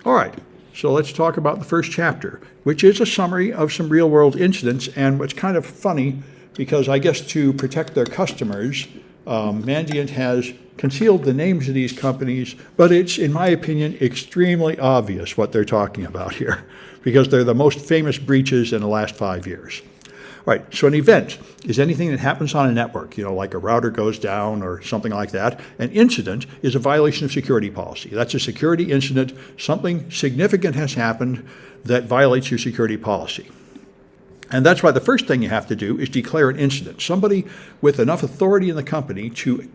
All right, so let's talk about the first chapter, which is a summary of some real-world incidents. And what's kind of funny, because I guess to protect their customers, Mandiant has concealed the names of these companies, but it's, in my opinion, extremely obvious what they're talking about here, because they're the most famous breaches in the last 5 years. All right, so an event is anything that happens on a network, like a router goes down or something like that. An incident is a violation of security policy. That's a security incident. Something significant has happened that violates your security policy. And that's why the first thing you have to do is declare an incident. Somebody with enough authority in the company to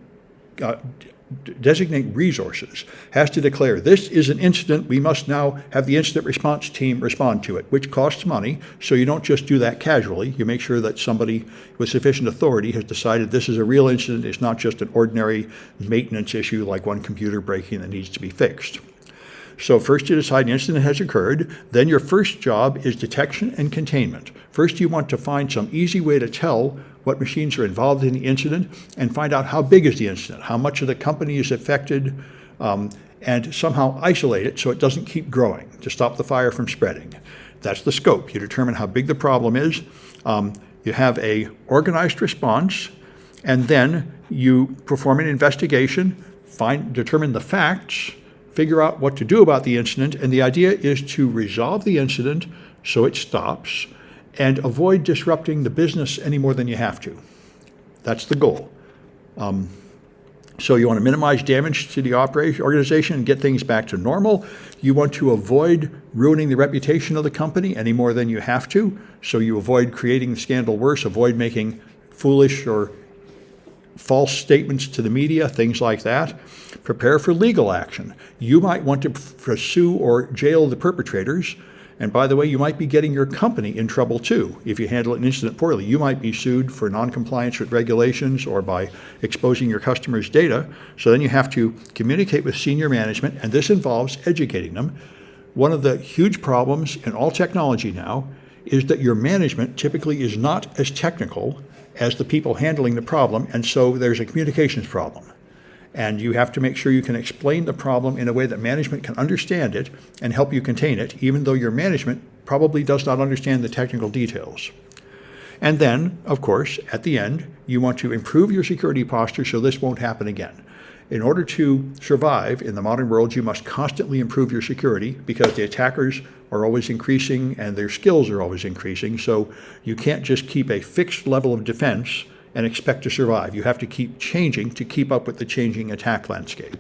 designate resources has to declare, this is an incident, we must now have the incident response team respond to it, which costs money. So you don't just do that casually. You make sure that somebody with sufficient authority has decided this is a real incident. It's not just an ordinary maintenance issue like one computer breaking that needs to be fixed. So first you decide an incident has occurred. Then your first job is detection and containment. First you want to find some easy way to tell what machines are involved in the incident and find out how big is the incident, how much of the company is affected, and somehow isolate it so it doesn't keep growing to stop the fire from spreading. That's the scope. You determine how big the problem is. You have a organized response, and then you perform an investigation, determine the facts, figure out what to do about the incident, and the idea is to resolve the incident so it stops and avoid disrupting the business any more than you have to. That's the goal. So you want to minimize damage to the organization and get things back to normal. You want to avoid ruining the reputation of the company any more than you have to. So you avoid creating the scandal worse, avoid making foolish or false statements to the media, things like that. Prepare for legal action. You might want to pursue or jail the perpetrators. And by the way, you might be getting your company in trouble too. If you handle an incident poorly, you might be sued for noncompliance with regulations or by exposing your customers' data. So then you have to communicate with senior management, and this involves educating them. One of the huge problems in all technology now is that your management typically is not as technical as the people handling the problem, and so there's a communications problem. And you have to make sure you can explain the problem in a way that management can understand it and help you contain it, even though your management probably does not understand the technical details. And then, of course, at the end, you want to improve your security posture so this won't happen again. In order to survive in the modern world, you must constantly improve your security because the attackers are always increasing and their skills are always increasing. So you can't just keep a fixed level of defense and expect to survive. You have to keep changing to keep up with the changing attack landscape.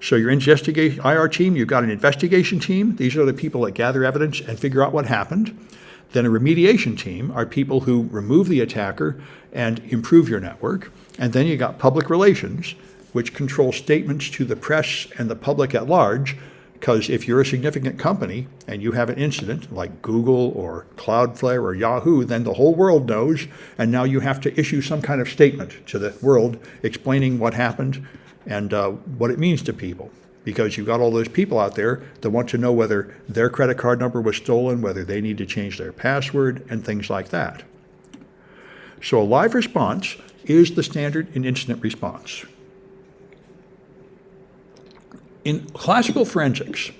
So your IR team, you've got an investigation team. These are the people that gather evidence and figure out what happened. Then a remediation team are people who remove the attacker and improve your network. And then you got public relations, which control statements to the press and the public at large. Because if you're a significant company and you have an incident like Google or Cloudflare or Yahoo, then the whole world knows, and now you have to issue some kind of statement to the world explaining what happened and what it means to people. Because you've got all those people out there that want to know whether their credit card number was stolen, whether they need to change their password, and things like that. So a live response is the standard in incident response. In classical forensics,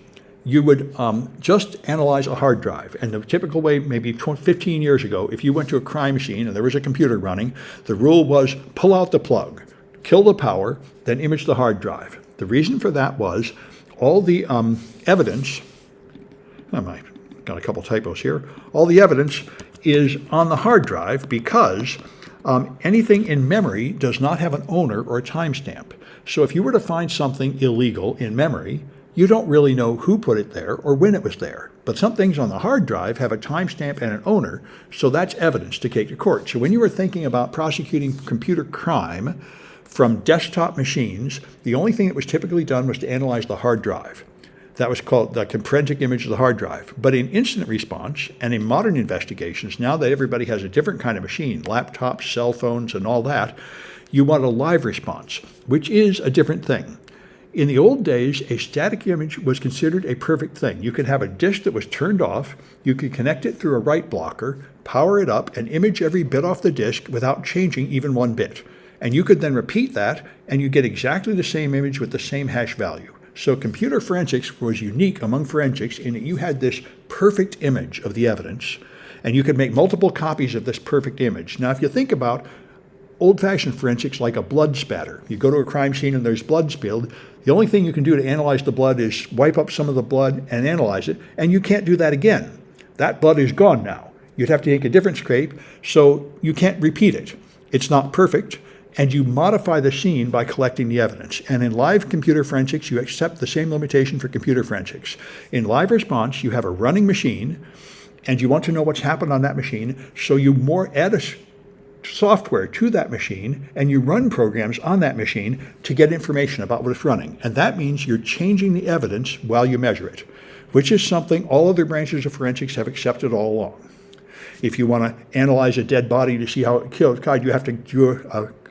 you would just analyze a hard drive. And the typical way, maybe 15 years ago, if you went to a crime scene and there was a computer running, the rule was pull out the plug, kill the power, then image the hard drive. The reason for that was all the evidence, I got a couple typos here, all the evidence is on the hard drive because anything in memory does not have an owner or a timestamp. So if you were to find something illegal in memory, you don't really know who put it there or when it was there. But some things on the hard drive have a timestamp and an owner, so that's evidence to take to court. So when you were thinking about prosecuting computer crime from desktop machines, the only thing that was typically done was to analyze the hard drive. That was called the forensic image of the hard drive. But in incident response and in modern investigations, now that everybody has a different kind of machine, laptops, cell phones, and all that, you want a live response, which is a different thing. In the old days, a static image was considered a perfect thing. You could have a disk that was turned off, you could connect it through a write blocker, power it up, and image every bit off the disk without changing even one bit. And you could then repeat that, and you get exactly the same image with the same hash value. So computer forensics was unique among forensics in that you had this perfect image of the evidence, and you could make multiple copies of this perfect image. Now, if you think about old-fashioned forensics like a blood spatter, you go to a crime scene and there's blood spilled, the only thing you can do to analyze the blood is wipe up some of the blood and analyze it, and you can't do that again. That blood is gone now. You'd have to take a different scrape, so you can't repeat it. It's not perfect, and you modify the scene by collecting the evidence. And in live computer forensics, you accept the same limitation for computer forensics. In live response, you have a running machine, and you want to know what's happened on that machine, so you add a software to that machine, and you run programs on that machine to get information about what it's running. And that means you're changing the evidence while you measure it, which is something all other branches of forensics have accepted all along. If you want to analyze a dead body to see how it killed, God, you have to do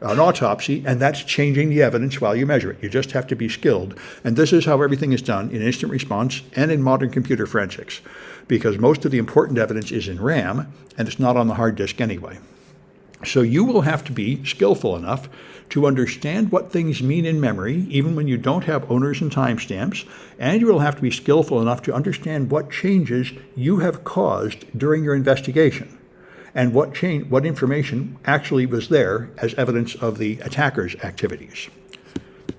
an autopsy, and that's changing the evidence while you measure it. You just have to be skilled. And this is how everything is done in instant response and in modern computer forensics, because most of the important evidence is in RAM, and it's not on the hard disk anyway. So you will have to be skillful enough to understand what things mean in memory, even when you don't have owners and timestamps, and you will have to be skillful enough to understand what changes you have caused during your investigation, and what information actually was there as evidence of the attacker's activities.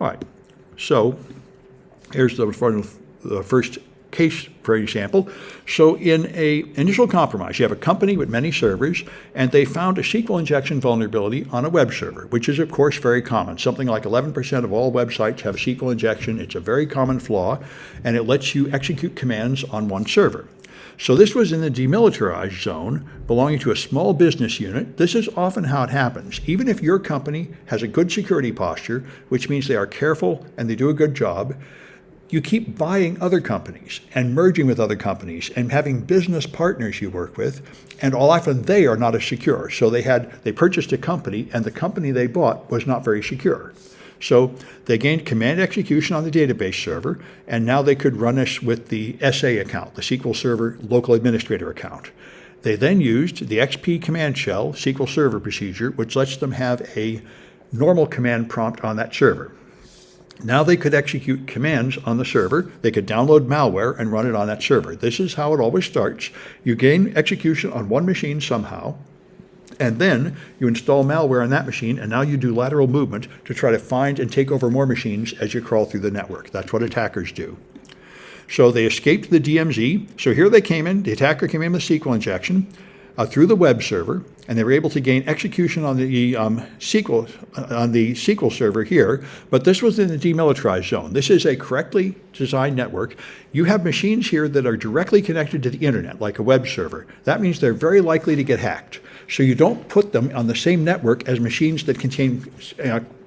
All right, so here's the first case, for example. So in an initial compromise, you have a company with many servers, and they found a SQL injection vulnerability on a web server, which is, of course, very common. Something like 11% of all websites have SQL injection. It's a very common flaw, and it lets you execute commands on one server. So this was in the demilitarized zone belonging to a small business unit. This is often how it happens. Even if your company has a good security posture, which means they are careful and they do a good job, you keep buying other companies and merging with other companies and having business partners you work with, and often they are not as secure. So they purchased a company, and the company they bought was not very secure. So they gained command execution on the database server, and now they could run this with the SA account, the SQL Server Local Administrator account. They then used the XP command shell SQL Server procedure, which lets them have a normal command prompt on that server. Now they could execute commands on the server. They could download malware and run it on that server. This is how it always starts. You gain execution on one machine somehow, and then you install malware on that machine, and now you do lateral movement to try to find and take over more machines as you crawl through the network. That's what attackers do. So they escaped the DMZ. So here they came in. The attacker came in with SQL injection through the web server, and they were able to gain execution on the SQL server here, but this was in the demilitarized zone. This is a correctly designed network. You have machines here that are directly connected to the internet, like a web server. That means they're very likely to get hacked. So you don't put them on the same network as machines that contain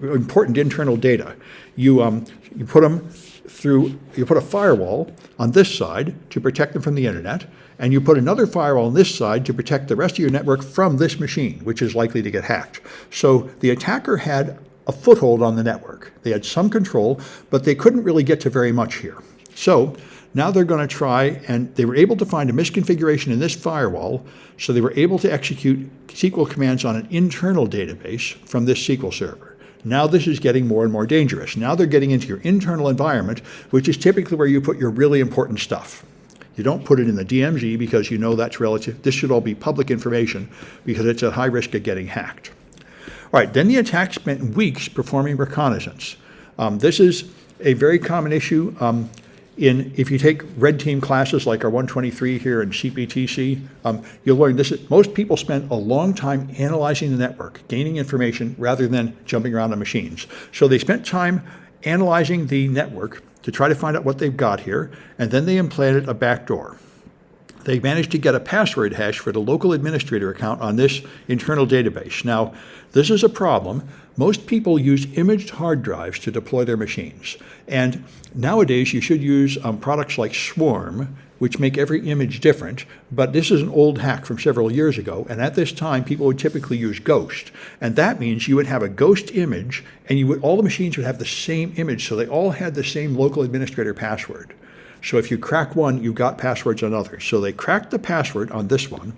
important internal data. You put a firewall on this side to protect them from the internet, and you put another firewall on this side to protect the rest of your network from this machine, which is likely to get hacked. So the attacker had a foothold on the network. They had some control, but they couldn't really get to very much here. So now they're going to try, and they were able to find a misconfiguration in this firewall, so they were able to execute SQL commands on an internal database from this SQL server. Now this is getting more and more dangerous. Now they're getting into your internal environment, which is typically where you put your really important stuff. You don't put it in the DMZ because you know that's relative. This should all be public information because it's at high risk of getting hacked. All right, then the attack spent weeks performing reconnaissance. This is a very common issue if you take red team classes like our 123 here in CPTC, you'll learn this. Most people spend a long time analyzing the network, gaining information rather than jumping around on machines. So they spent time analyzing the network to try to find out what they've got here, and then they implanted a backdoor. They managed to get a password hash for the local administrator account on this internal database. Now, this is a problem. Most people use imaged hard drives to deploy their machines. And nowadays, you should use products like Swarm, which make every image different. But this is an old hack from several years ago. And at this time, people would typically use Ghost. And that means you would have a Ghost image, and all the machines would have the same image. So they all had the same local administrator password. So if you crack one, you've got passwords on others. So they cracked the password on this one,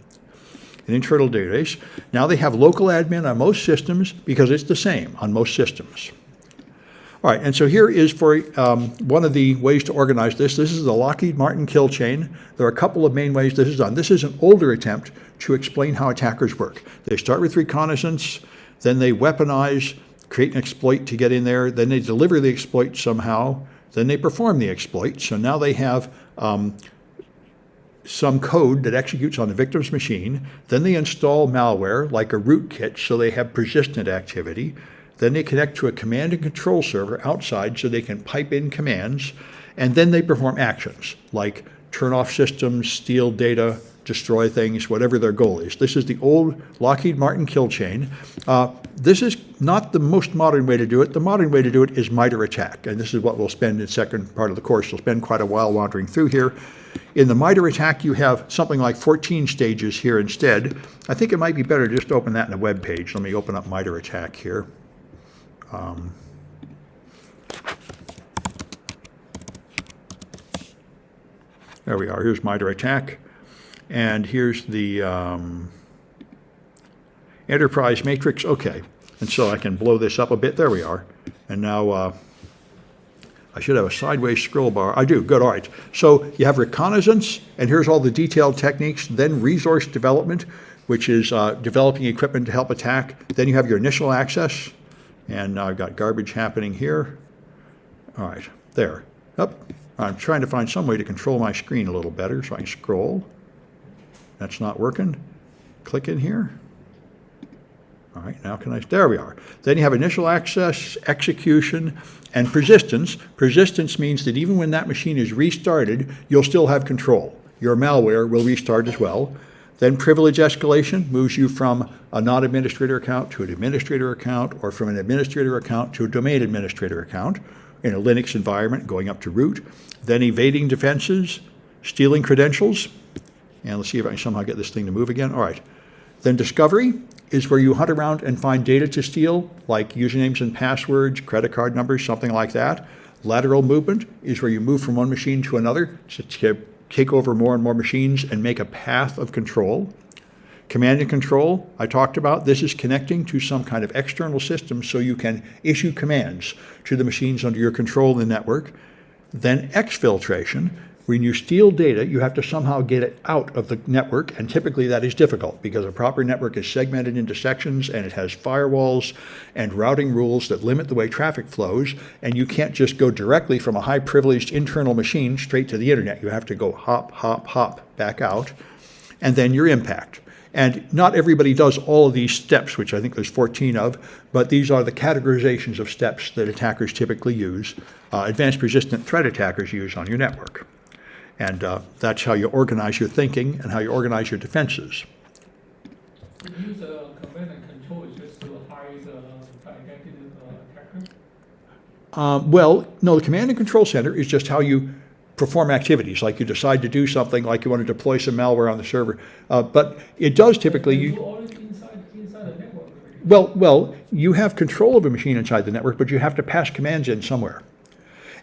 an internal database. Now they have local admin on most systems because it's the same on most systems. All All right, and so here is for one of the ways to organize this. This is the Lockheed Martin kill chain. There are a couple of main ways this is done. This is an older attempt to explain how attackers work. They start with reconnaissance, then they weaponize, create an exploit to get in there, then they deliver the exploit somehow, then they perform the exploit. So now they have some code that executes on the victim's machine. Then they install malware like a rootkit, so they have persistent activity. Then they connect to a command and control server outside so they can pipe in commands. And then they perform actions like turn off systems, steal data, destroy things, whatever their goal is. This is the old Lockheed Martin kill chain. This is not the most modern way to do it. The modern way to do it is MITRE ATT&CK, and this is what we'll spend in the second part of the course. We'll spend quite a while wandering through here. In the MITRE ATT&CK, you have something like 14 stages here instead. I think it might be better just to open that in a web page. Let me open up MITRE ATT&CK here. There we are. Here's MITRE ATT&CK. And here's the enterprise matrix. Okay. And so I can blow this up a bit. There we are. And now I should have a sideways scroll bar. I do. Good. All right. So you have reconnaissance, and here's all the detailed techniques. Then resource development, which is developing equipment to help attack. Then you have your initial access. And now I've got garbage happening here. All right. There. Up. I'm trying to find some way to control my screen a little better so I can scroll. That's not working. Click in here. All right, now can I, there we are. Then you have initial access, execution, and persistence. Persistence means that even when that machine is restarted, you'll still have control. Your malware will restart as well. Then privilege escalation moves you from a non-administrator account to an administrator account, or from an administrator account to a domain administrator account in a Linux environment, going up to root. Then evading defenses, stealing credentials. And let's see if I can somehow get this thing to move again. All right. Then discovery is where you hunt around and find data to steal, like usernames and passwords, credit card numbers, something like that. Lateral movement is where you move from one machine to another to take over more and more machines and make a path of control. Command and control, I talked about. This is connecting to some kind of external system so you can issue commands to the machines under your control in the network. Then exfiltration. When you steal data, you have to somehow get it out of the network, and typically that is difficult because a proper network is segmented into sections and it has firewalls and routing rules that limit the way traffic flows, and you can't just go directly from a high-privileged internal machine straight to the internet. You have to go hop, hop, hop back out, and then your impact. And not everybody does all of these steps, which I think there's 14 of, but these are the categorizations of steps that attackers typically use, advanced persistent threat attackers use on your network. And that's how you organize your thinking and how you organize your defenses. You use command and control just to hide the identity attacker? Well, no, the command and control center is just how you perform activities, like you decide to do something, like you want to deploy some malware on the server. But it does typically... You already inside the network. Well, you have control of a machine inside the network, but you have to pass commands in somewhere.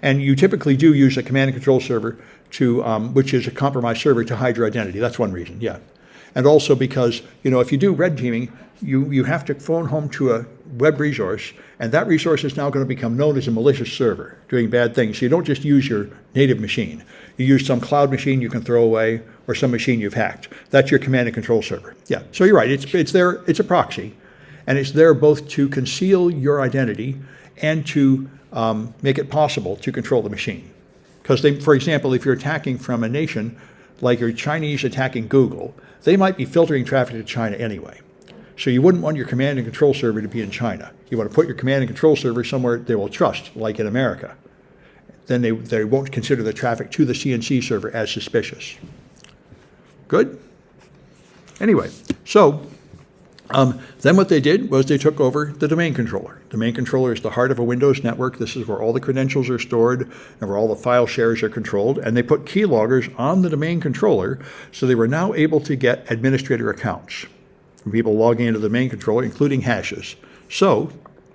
And you typically do use a command and control server to, which is a compromised server, to hide your identity. That's one reason, yeah. And also because, if you do red teaming, you have to phone home to a web resource, and that resource is now going to become known as a malicious server, doing bad things. So you don't just use your native machine. You use some cloud machine you can throw away, or some machine you've hacked. That's your command and control server. Yeah, so you're right. It's there. It's a proxy, and it's there both to conceal your identity and to make it possible to control the machine. Because for example, if you're attacking from a nation, like you're Chinese attacking Google, they might be filtering traffic to China anyway. So you wouldn't want your command and control server to be in China. You want to put your command and control server somewhere they will trust, like in America. Then they won't consider the traffic to the CNC server as suspicious. Good? Anyway, so then what they did was they took over the domain controller. Domain controller is the heart of a Windows network. This is where all the credentials are stored and where all the file shares are controlled. And they put keyloggers on the domain controller, so they were now able to get administrator accounts from people logging into the domain controller, including hashes. So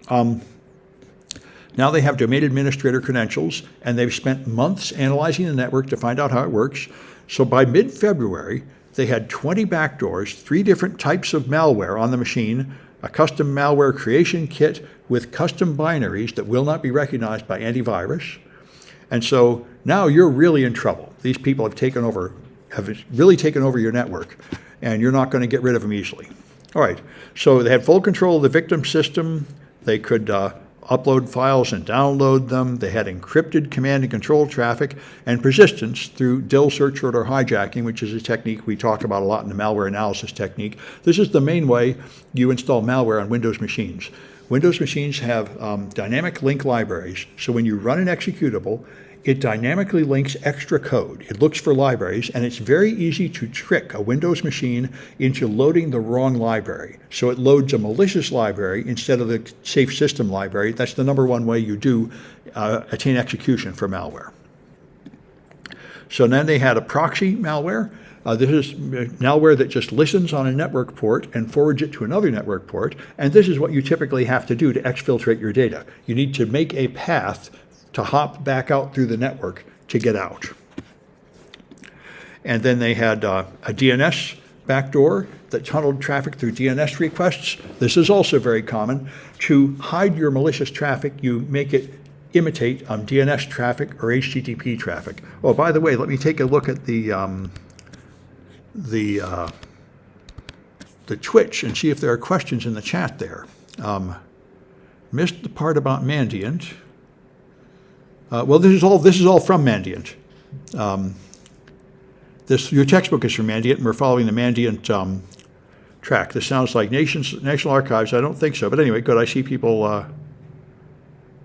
now they have domain administrator credentials, and they've spent months analyzing the network to find out how it works. So by mid-February, they had 20 backdoors, 3 different types of malware on the machine a custom malware creation kit with custom binaries that will not be recognized by antivirus. And so now you're really in trouble. These people have really taken over your network, and you're not going to get rid of them easily. All right, so they had full control of the victim system. They could upload files and download them. They had encrypted command and control traffic and persistence through DIL search order hijacking, which is a technique we talk about a lot in the malware analysis technique. This is the main way you install malware on Windows machines. Windows machines have dynamic link libraries, so when you run an executable, it dynamically links extra code. It looks for libraries, and it's very easy to trick a Windows machine into loading the wrong library. So it loads a malicious library instead of the safe system library. That's the number one way you do attain execution for malware. So then they had a proxy malware. This is malware that just listens on a network port and forwards it to another network port. And this is what you typically have to do to exfiltrate your data. You need to make a path to hop back out through the network to get out. And then they had a DNS backdoor that tunneled traffic through DNS requests. This is also very common. To hide your malicious traffic, you make it imitate DNS traffic or HTTP traffic. Oh, by the way, let me take a look at the Twitch and see if there are questions in the chat there. Missed the part about Mandiant. Well, this is all from Mandiant. Your textbook is from Mandiant, and we're following the Mandiant track. This sounds like National Archives. I don't think so, but anyway, good. I see people.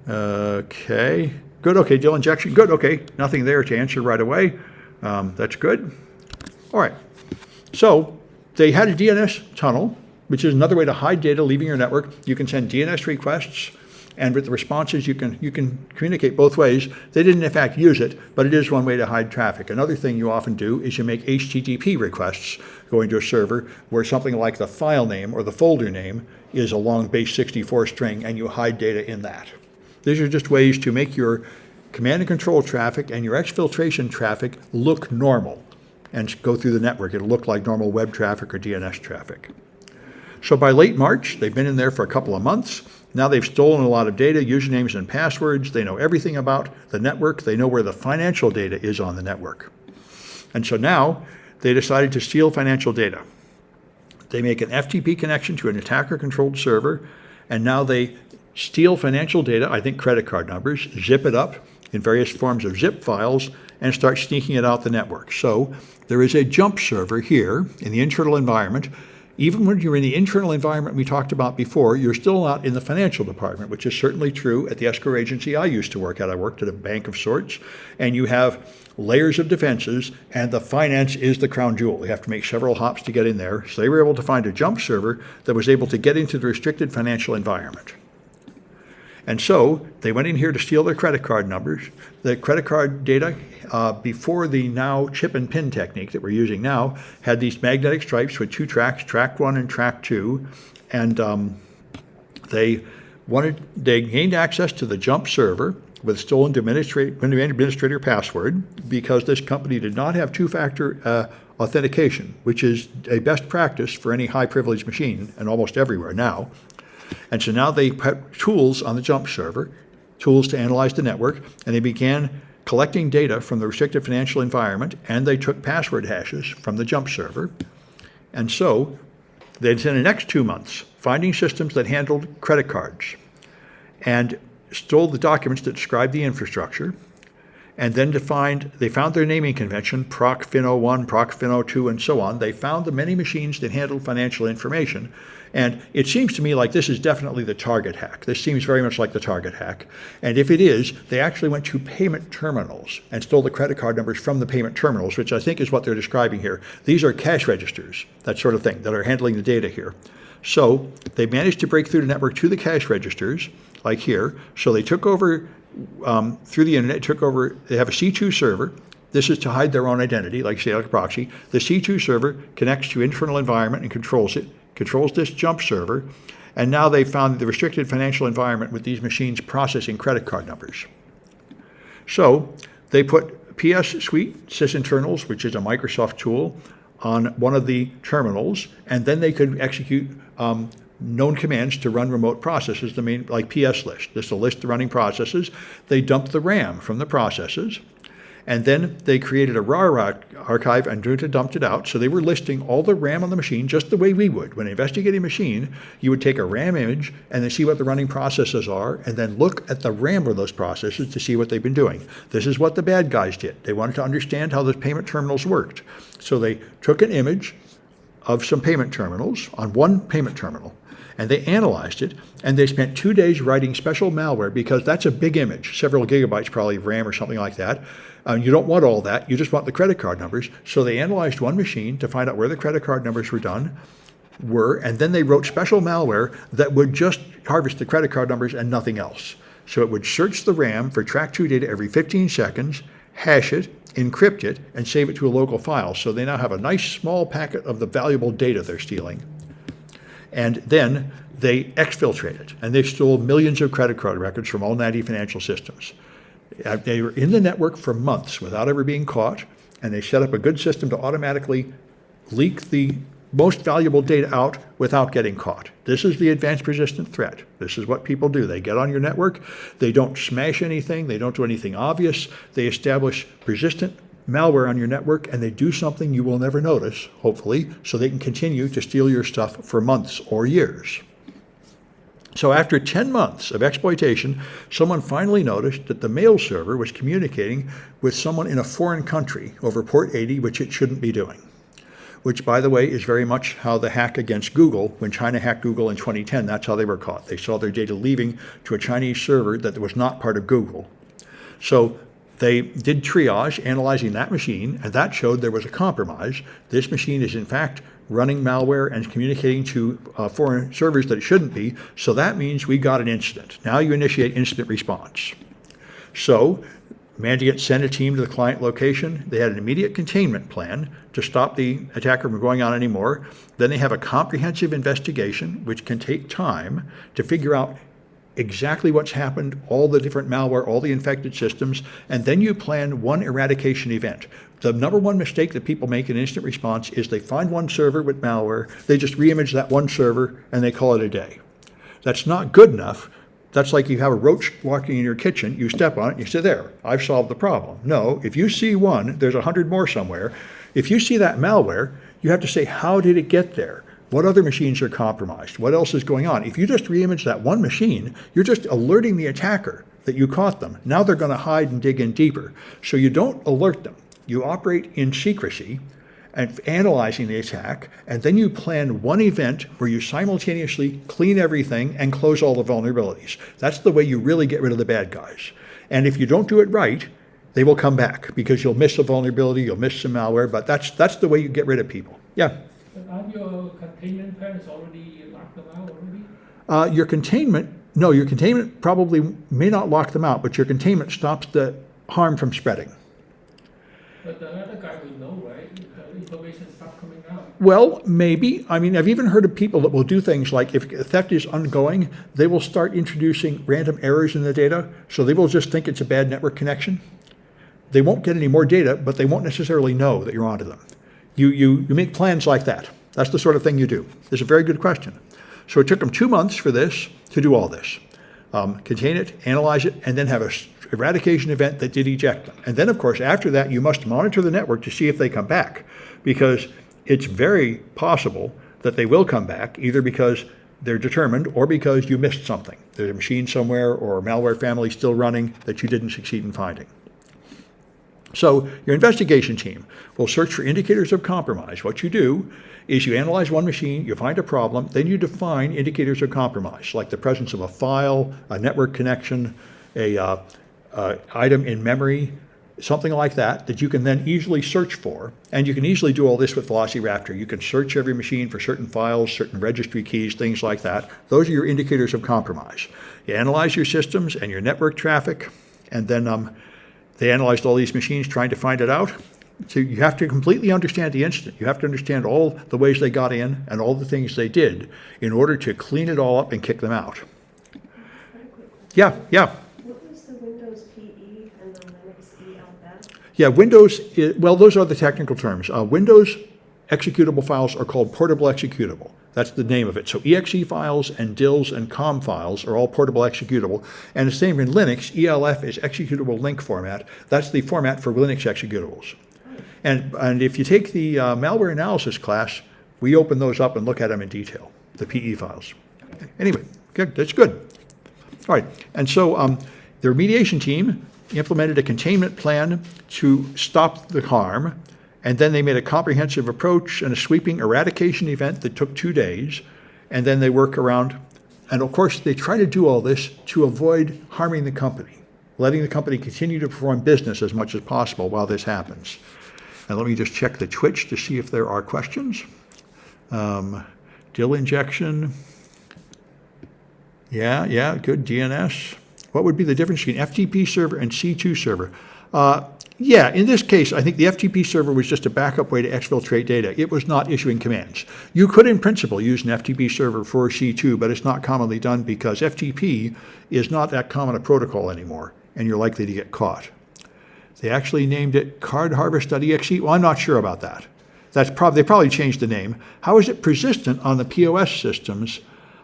Okay, good. Okay, DIL injection. Good. Okay, nothing there to answer right away. That's good. All right. So they had a DNS tunnel, which is another way to hide data leaving your network. You can send DNS requests. And with the responses, you can communicate both ways. They didn't, in fact, use it, but it is one way to hide traffic. Another thing you often do is you make HTTP requests going to a server where something like the file name or the folder name is a long base 64 string, and you hide data in that. These are just ways to make your command and control traffic and your exfiltration traffic look normal and go through the network. It'll look like normal web traffic or DNS traffic. So by late March, they've been in there for a couple of months. Now they've stolen a lot of data, usernames and passwords. They know everything about the network. They know where the financial data is on the network. And so now they decided to steal financial data. They make an FTP connection to an attacker-controlled server, and now they steal financial data, I think credit card numbers, zip it up in various forms of zip files, and start sneaking it out the network. So there is a jump server here in the internal environment. Even when you're in the internal environment we talked about before, you're still not in the financial department, which is certainly true at the escrow agency I used to work at. I worked at a bank of sorts, and you have layers of defenses, and the finance is the crown jewel. You have to make several hops to get in there. So they were able to find a jump server that was able to get into the restricted financial environment. And so they went in here to steal their credit card numbers. The credit card data, before the now chip and pin technique that we're using now, had these magnetic stripes with two tracks, track 1 and track 2. And they gained access to the jump server with stolen administrator password because this company did not have two-factor authentication, which is a best practice for any high-privileged machine and almost everywhere now. And so now they put tools on the jump server, tools to analyze the network, and they began collecting data from the restricted financial environment, and they took password hashes from the jump server. And so they spent the next 2 months finding systems that handled credit cards and stole the documents that described the infrastructure, and then they found their naming convention, ProcFin01, ProcFin02, and so on. They found the many machines that handled financial information. And it seems to me like this is definitely the target hack. This seems very much like the target hack. And if it is, they actually went to payment terminals and stole the credit card numbers from the payment terminals, which I think is what they're describing here. These are cash registers, that sort of thing, that are handling the data here. So they managed to break through the network to the cash registers, like here. So they took over through the internet, they have a C2 server. This is to hide their own identity, like say like a proxy. The C2 server connects to internal environment and controls it, controls this jump server, and now they found the restricted financial environment with these machines processing credit card numbers. So they put PS Suite sysinternals, which is a Microsoft tool, on one of the terminals, and then they could execute known commands to run remote processes, like PS list. This will list the running processes. They dump the RAM from the processes. And then they created a RAR archive and dumped it out. So they were listing all the RAM on the machine just the way we would. When investigating a machine, you would take a RAM image and then see what the running processes are, and then look at the RAM of those processes to see what they've been doing. This is what the bad guys did. They wanted to understand how the payment terminals worked. So they took an image of some payment terminals on one payment terminal, and they analyzed it, and they spent 2 days writing special malware, because that's a big image, several gigabytes probably of RAM or something like that. You don't want all that, you just want the credit card numbers. So they analyzed one machine to find out where the credit card numbers were, and then they wrote special malware that would just harvest the credit card numbers and nothing else. So it would search the RAM for track-2 data every 15 seconds, hash it, encrypt it, and save it to a local file. So they now have a nice small packet of the valuable data they're stealing. And then they exfiltrate it, and they stole millions of credit card records from all 90 financial systems. They were in the network for months without ever being caught, and they set up a good system to automatically leak the most valuable data out without getting caught. This is the advanced persistent threat. This is what people do. They get on your network, they don't smash anything, they don't do anything obvious, they establish persistent malware on your network, and they do something you will never notice, hopefully, so they can continue to steal your stuff for months or years. So after 10 months of exploitation, someone finally noticed that the mail server was communicating with someone in a foreign country over port 80, which it shouldn't be doing. Which, by the way, is very much how the hack against Google, when China hacked Google in 2010, that's how they were caught. They saw their data leaving to a Chinese server that was not part of Google. So they did triage, analyzing that machine, and that showed there was a compromise. This machine is, in fact, running malware and communicating to foreign servers that it shouldn't be, so that means we got an incident. Now you initiate incident response. So Mandiant sent a team to the client location. They had an immediate containment plan to stop the attacker from going on anymore. Then they have a comprehensive investigation, which can take time to figure out exactly what's happened, all the different malware, all the infected systems, and then you plan one eradication event. The number one mistake that people make in instant response is they find one server with malware, they just reimage that one server, and they call it a day. That's not good enough. That's like you have a roach walking in your kitchen, you step on it, and you say, there, I've solved the problem. No, if you see one, there's 100 more somewhere. If you see that malware, you have to say, how did it get there? What other machines are compromised? What else is going on? If you just reimage that one machine, you're just alerting the attacker that you caught them. Now they're going to hide and dig in deeper. So you don't alert them. You operate in secrecy and analyzing the attack, and then you plan one event where you simultaneously clean everything and close all the vulnerabilities. That's the way you really get rid of the bad guys. And if you don't do it right, they will come back, because you'll miss a vulnerability, you'll miss some malware, but that's the way you get rid of people. Yeah? Are your containment plans already locked them out already? Your containment probably may not lock them out, but your containment stops the harm from spreading. But the other guy will know, right? The information stops coming out. Well, maybe. I mean, I've even heard of people that will do things like, if theft is ongoing, they will start introducing random errors in the data, so they will just think it's a bad network connection. They won't get any more data, but they won't necessarily know that you're onto them. You make plans like that. That's the sort of thing you do. It's a very good question. So it took them 2 months for this, to do all this. Contain it, analyze it, and then have a eradication event that did eject them. And then, of course, after that, you must monitor the network to see if they come back, because it's very possible that they will come back, either because they're determined or because you missed something. There's a machine somewhere or a malware family still running that you didn't succeed in finding. So your investigation team will search for indicators of compromise. What you do is you analyze one machine, you find a problem, then you define indicators of compromise, like the presence of a file, a network connection, a item in memory, something like that, that you can then easily search for. And you can easily do all this with Velociraptor. You can search every machine for certain files, certain registry keys, things like that. Those are your indicators of compromise. You analyze your systems and your network traffic, and then they analyzed all these machines trying to find it out. So you have to completely understand the incident. You have to understand all the ways they got in and all the things they did in order to clean it all up and kick them out. Yeah. What was the Windows PE and the Linux ELF? Yeah, Windows, well, those are the technical terms. Windows executable files are called portable executable. That's the name of it. So exe files and DILs and COM files are all portable executable. And the same in Linux, ELF is executable link format. That's the format for Linux executables. And if you take the malware analysis class, we open those up and look at them in detail, the PE files. Anyway, good, that's good. All right, and so the remediation team implemented a containment plan to stop the harm, and then they made a comprehensive approach and a sweeping eradication event that took 2 days, and then they work around, and of course they try to do all this to avoid harming the company, letting the company continue to perform business as much as possible while this happens. And let me just check the Twitch to see if there are questions. DIL injection. Yeah, good, DNS. What would be the difference between FTP server and C2 server? Yeah, in this case, I think the FTP server was just a backup way to exfiltrate data. It was not issuing commands. You could, in principle, use an FTP server for C2, but it's not commonly done because FTP is not that common a protocol anymore, and you're likely to get caught. They actually named it cardharvest.exe. Well, I'm not sure about that. They probably changed the name. How is it persistent on the POS systems?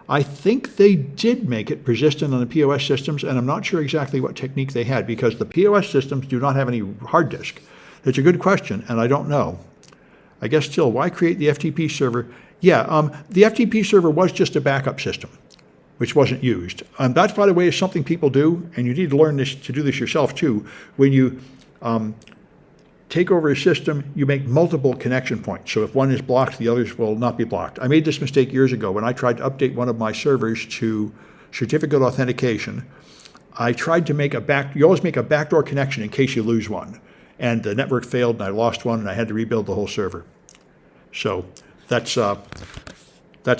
I think they did make it persistent on the POS systems, and I'm not sure exactly what technique they had because the POS systems do not have any hard disk. It's a good question, and I don't know. I guess still, why create the FTP server? Yeah, the FTP server was just a backup system, which wasn't used. That, by the way, is something people do, and you need to learn this to do this yourself too. When you take over a system, you make multiple connection points. So if one is blocked, the others will not be blocked. I made this mistake years ago when I tried to update one of my servers to certificate authentication. I tried to make you always make a backdoor connection in case you lose one. And the network failed and I lost one and I had to rebuild the whole server. So that's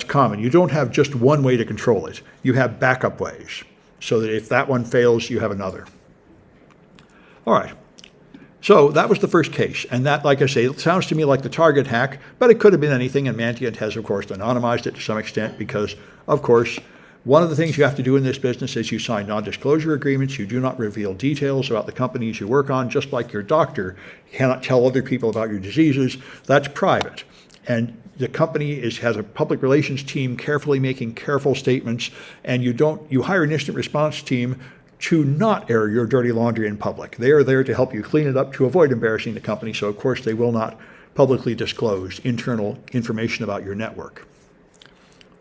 common. You don't have just one way to control it. You have backup ways so that if that one fails, you have another. All right. So that was the first case, and that, like I say, it sounds to me like the target hack, but it could have been anything, and Mandiant has, of course, anonymized it to some extent because, of course, one of the things you have to do in this business is you sign non-disclosure agreements. You do not reveal details about the companies you work on, just like your doctor cannot tell other people about your diseases. That's private, and the company has a public relations team carefully making careful statements, and you hire an instant response team to not air your dirty laundry in public. They are there to help you clean it up to avoid embarrassing the company, so of course they will not publicly disclose internal information about your network.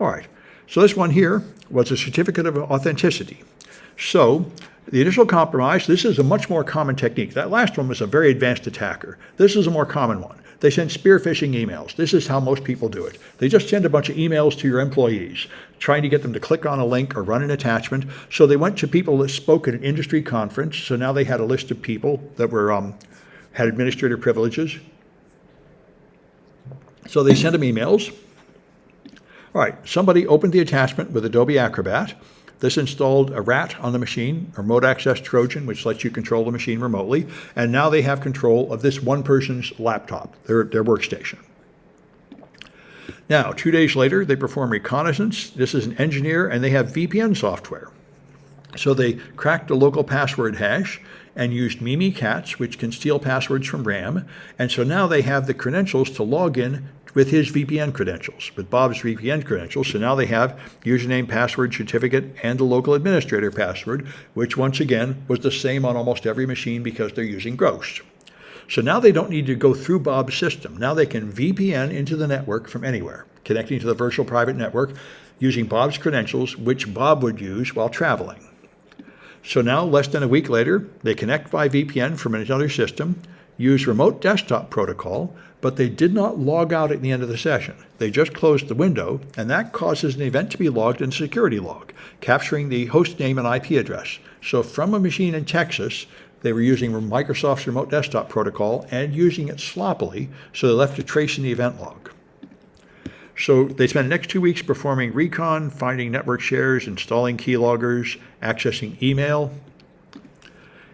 All right, so this one here was a certificate of authenticity. So the initial compromise, this is a much more common technique. That last one was a very advanced attacker. This is a more common one. They send spear phishing emails. This is how most people do it. They just send a bunch of emails to your employees, trying to get them to click on a link or run an attachment. So they went to people that spoke at an industry conference. So now they had a list of people that were had administrator privileges. So they sent them emails. All right, somebody opened the attachment with Adobe Acrobat. This installed a rat on the machine, a remote access Trojan, which lets you control the machine remotely. And now they have control of this one person's laptop, their workstation. Now, 2 days later, they perform reconnaissance. This is an engineer, and they have VPN software. So they cracked a local password hash and used Mimikatz, which can steal passwords from RAM. And so now they have the credentials to log in with his VPN credentials, with Bob's VPN credentials. So now they have username, password, certificate, and the local administrator password, which once again was the same on almost every machine because they're using Ghost. So now they don't need to go through Bob's system. Now they can VPN into the network from anywhere, connecting to the virtual private network using Bob's credentials, which Bob would use while traveling. So now, less than a week later, they connect by VPN from another system, use remote desktop protocol, but they did not log out at the end of the session. They just closed the window, and that causes an event to be logged in security log, capturing the host name and IP address. So from a machine in Texas, they were using Microsoft's remote desktop protocol and using it sloppily, so they left a trace in the event log. So they spent the next 2 weeks performing recon, finding network shares, installing keyloggers, accessing email.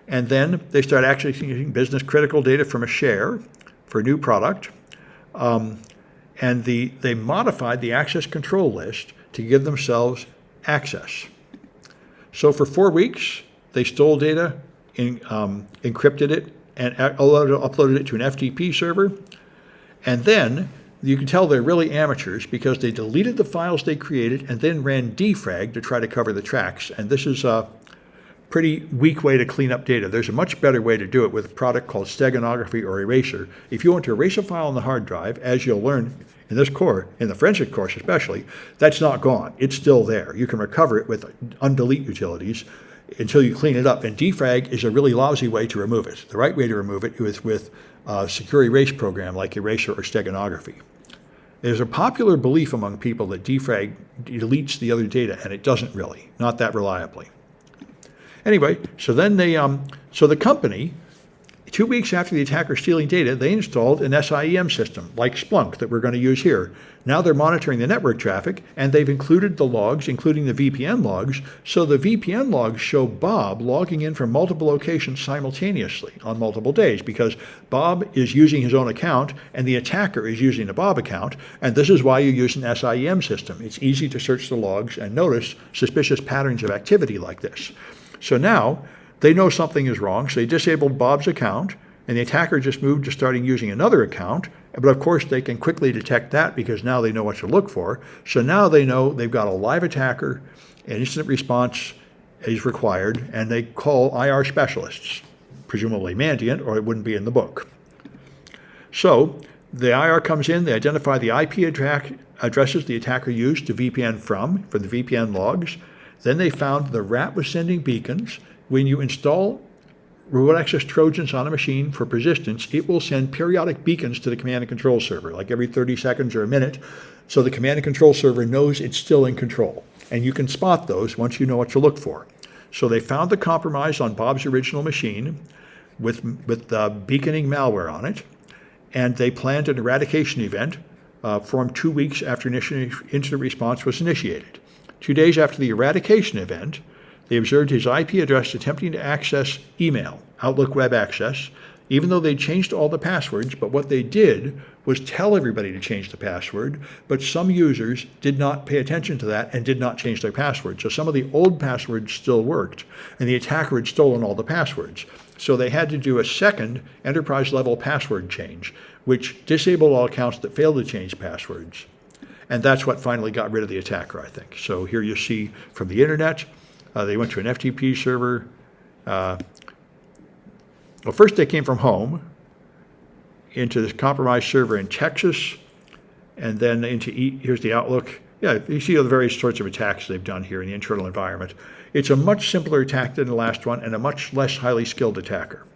And then they started accessing business critical data from a share for a new product. And they modified the access control list to give themselves access. So for 4 weeks, they stole data, encrypted it, and uploaded it to an FTP server. And then You can tell they're really amateurs because they deleted the files they created and then ran defrag to try to cover the tracks. And this is a pretty weak way to clean up data. There's a much better way to do it with a product called steganography or eraser. If you want to erase a file on the hard drive, as you'll learn in this course, in the forensic course especially, that's not gone. It's still there. You can recover it with undelete utilities until you clean it up. And defrag is a really lousy way to remove it. The right way to remove it is with a secure erase program like eraser or steganography. There's a popular belief among people that defrag deletes the other data, and it doesn't really, not that reliably. Anyway, so then so the company, 2 weeks after the attacker stealing data, they installed an SIEM system like Splunk that we're going to use here. Now they're monitoring the network traffic, and they've included the logs, including the VPN logs. So the VPN logs show Bob logging in from multiple locations simultaneously on multiple days because Bob is using his own account and the attacker is using a Bob account. And this is why you use an SIEM system. It's easy to search the logs and notice suspicious patterns of activity like this. So now they know something is wrong, so they disabled Bob's account, and the attacker just moved to starting using another account. But of course, they can quickly detect that because now they know what to look for. So now they know they've got a live attacker, and instant response is required, and they call IR specialists, presumably Mandiant, or it wouldn't be in the book. So the IR comes in, they identify the IP addresses the attacker used to VPN from the VPN logs. Then they found the rat was sending beacons. When you install remote access Trojans on a machine for persistence, it will send periodic beacons to the command and control server, like every 30 seconds or a minute, so the command and control server knows it's still in control. And you can spot those once you know what to look for. So they found the compromise on Bob's original machine with beaconing malware on it, and they planned an eradication event formed 2 weeks after incident response was initiated. 2 days after the eradication event, they observed his IP address attempting to access email, Outlook web access, even though they changed all the passwords. But what they did was tell everybody to change the password, but some users did not pay attention to that and did not change their password. So some of the old passwords still worked, and the attacker had stolen all the passwords. So they had to do a second enterprise-level password change, which disabled all accounts that failed to change passwords. And that's what finally got rid of the attacker, I think. So here you see from the internet, they went to an FTP server. Well, first they came from home into this compromised server in Texas, and then into, here's the Outlook. Yeah, you see all the various sorts of attacks they've done here in the internal environment. It's a much simpler attack than the last one and a much less highly skilled attacker.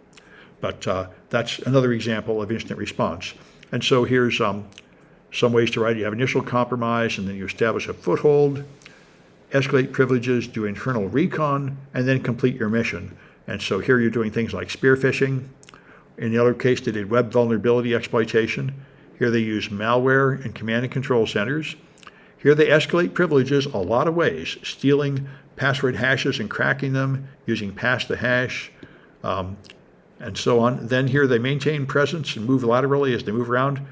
But that's another example of instant response. And so here's some ways to write. You have initial compromise, and then you establish a foothold, escalate privileges, do internal recon, and then complete your mission. And so here you're doing things like spear phishing. In the other case, they did web vulnerability exploitation. Here they use malware and command and control centers. Here they escalate privileges a lot of ways, stealing password hashes and cracking them, using pass the hash, and so on. Then here they maintain presence and move laterally as they move around.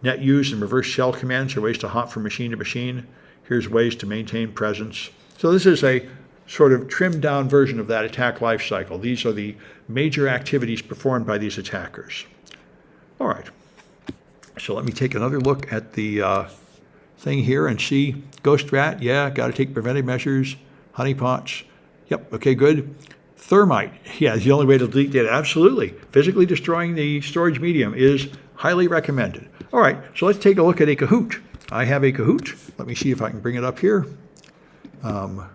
Net use and reverse shell commands are ways to hop from machine to machine. Here's ways to maintain presence. So this is a sort of trimmed down version of that attack lifecycle. These are the major activities performed by these attackers. All right. So let me take another look at the thing here and see. Ghost rat, yeah, got to take preventive measures. Honeypots, yep, okay, good. Thermite, yeah, is the only way to delete data. Absolutely. Physically destroying the storage medium is highly recommended. All right, so let's take a look at a Kahoot. I have a Kahoot. Let me see if I can bring it up here. All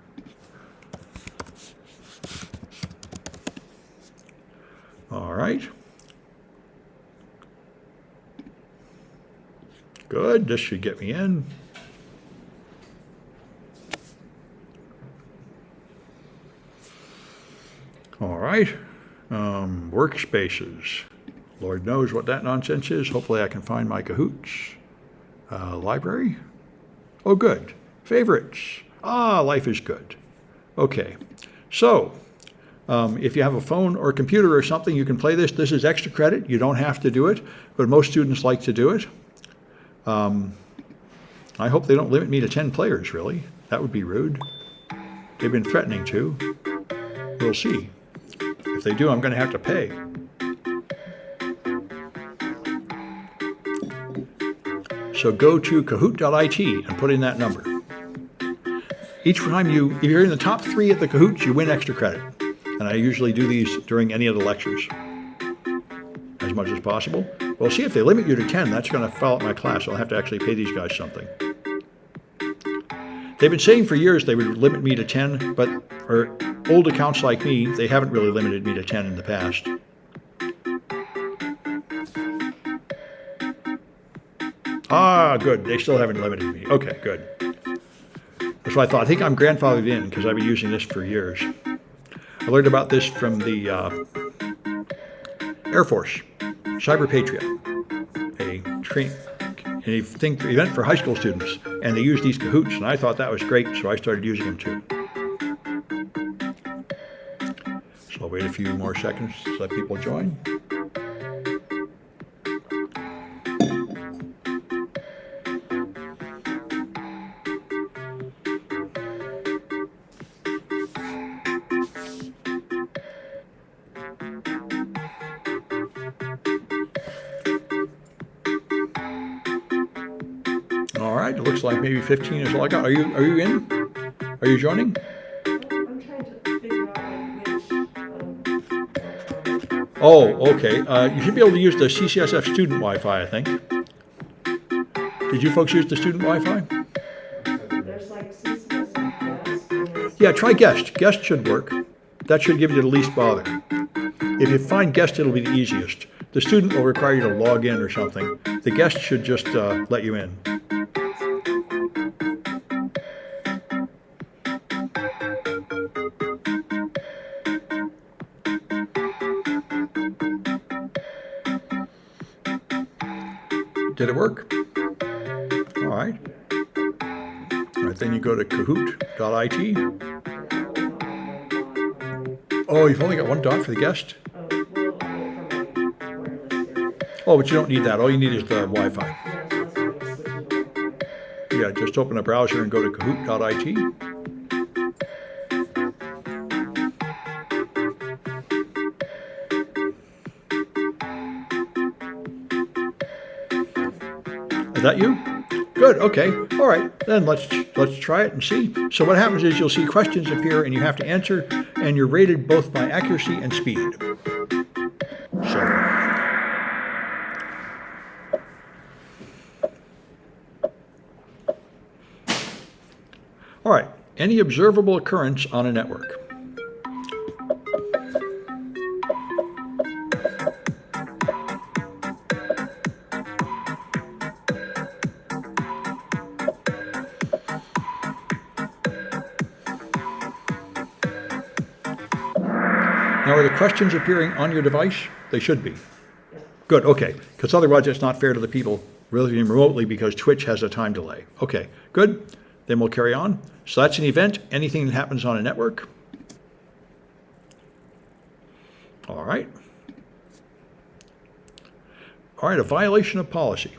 right. Good, this should get me in. All right, workspaces. Lord knows what that nonsense is. Hopefully I can find my Kahoots. Library. Oh, good. Favorites. Ah, life is good. Okay, so if you have a phone or a computer or something, you can play this. This is extra credit. You don't have to do it, but most students like to do it. I hope they don't limit me to 10 players, really. That would be rude. They've been threatening to. We'll see. If they do, I'm going to have to pay. So go to kahoot.it and put in that number. Each time if you're in the top 3 at the Kahoots, you win extra credit. And I usually do these during any of the lectures, as much as possible. Well, see, if they limit you to 10, that's going to foul up my class. I'll have to actually pay these guys something. They've been saying for years they would limit me to 10, or old accounts like me, they haven't really limited me to 10 in the past. Ah, good. They still haven't limited me. Okay, good. That's what I thought. I think I'm grandfathered in because I've been using this for years. I learned about this from the Air Force, Cyber Patriot, an event for high school students, and they use these Kahoots, and I thought that was great, so I started using them too. So I'll wait a few more seconds to let people join. All right, it looks like maybe 15 is all I got. Are you in? Are you joining? I'm trying to figure out which. Oh, okay. You should be able to use the CCSF student Wi-Fi, I think. Did you folks use the student Wi-Fi? There's like CCSF guest. Yeah, try guest. Guest should work. That should give you the least bother. If you find guest, it'll be the easiest. The student will require you to log in or something. The guest should just let you in. Did it work? All right. All right, then you go to kahoot.it. Oh, you've only got 1 dot for the guest? Oh, but you don't need that. All you need is the Wi-Fi. Yeah, just open a browser and go to kahoot.it. Is that you? Good, okay. All right, then let's try it and see. So what happens is you'll see questions appear and you have to answer, and you're rated both by accuracy and speed. So, all right, any observable occurrence on a network. Now, are the questions appearing on your device? They should be. Good, okay, because otherwise it's not fair to the people really remotely because Twitch has a time delay. Okay, good. Then we'll carry on. So that's an event, anything that happens on a network. All right. All right, a violation of policy.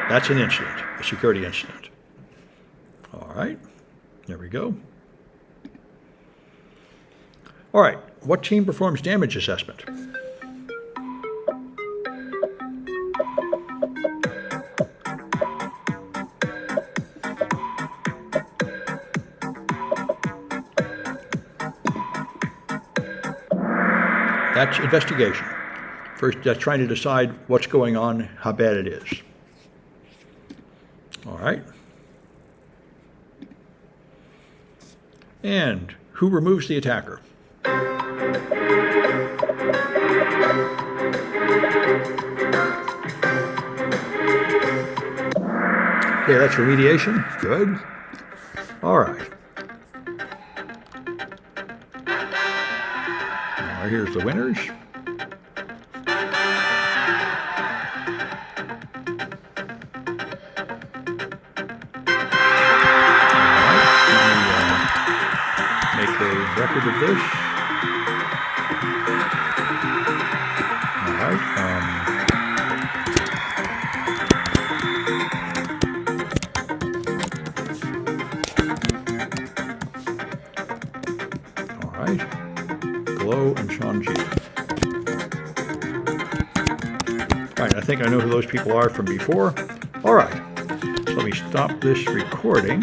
That's an incident, a security incident. All right, there we go. All right, what team performs damage assessment? That's investigation. First, that's trying to decide what's going on, how bad it is. All right. And who removes the attacker? Okay, that's remediation. Good. All right. All right, here's the winners. Record of this. All right. Command G. All right, I think I know who those people are from before. All right, so let me stop this recording.